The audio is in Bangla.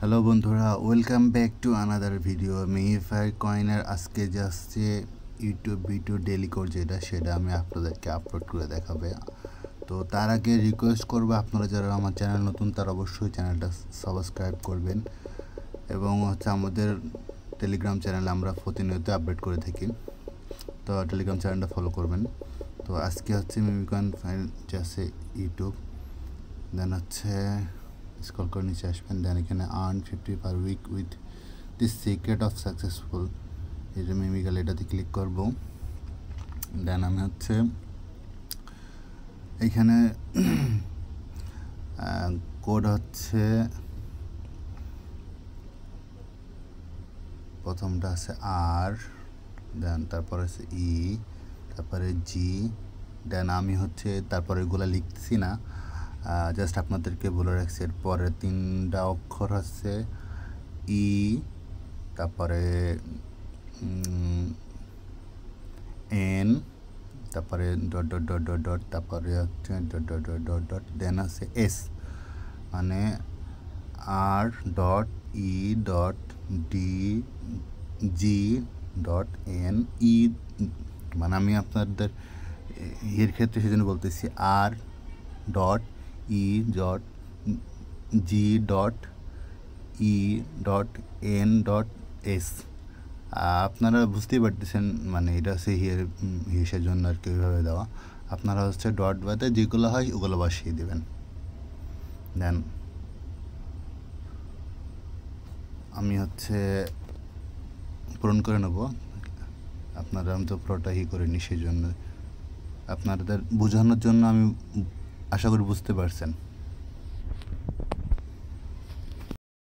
হ্যালো বন্ধুরা, welcome back to another video. মিফাই কয়েনের আজকে যাচ্ছে ইউটিউব ভিডিও ডেলি কোড সেটা আমি আপনাদেরকে আপলোড করে দেখাবে। তো তার আগে রিকোয়েস্ট করবো, আপনারা যারা আমার চ্যানেল নতুন তারা অবশ্যই চ্যানেলটা সাবস্ক্রাইব করবেন এবং আমাদের টেলিগ্রাম চ্যানেলে আমরা প্রতিনিয়ত আপডেট করে থাকি, তো টেলিগ্রাম চ্যানেলটা ফলো করবেন। তো আজকে মিমিকয়েন ফাইল যাচ্ছে ইউটিউব, দেন স্ক্রল করে নিচে আসবেন, দেন এখানে earn 50 per week with the secret of successful, এটা মিমিক্যাল, এটাতে ক্লিক করব। দেন আমি এইখানে কোড প্রথমটা আছে আর, দেন তারপরে আছে ই, তারপরে জি, দেন আমি তারপরে এগুলো লিখছি না, জাস্ট আপনাদেরকে বলে রাখছি। এর পরে তিনটা অক্ষর ই, তারপরে এন, তারপরে dot dot dot dot dot, তারপরে dot dot dot dot dot, then আছে এস, মানে R dot E dot D G dot N E, মানে আমি আপনাদের এর ক্ষেত্রে সেজন্য বলতেছি R dot E dot G dot E dot N dot S. আপনারা বুঝতেই পারতেছেন, মানে এটা হিসের জন্য আর কি ওইভাবে দেওয়া। আপনারা ডট বাদে যেগুলো হয় ওগুলো বসিয়ে দেবেন। দেন আমি পূরণ করে নেব। আপনারা আমি তো পুরোটা করিনি, সেই জন্য আপনাদের বোঝানোর জন্য আমি আশা করি বুঝতে পারছেন।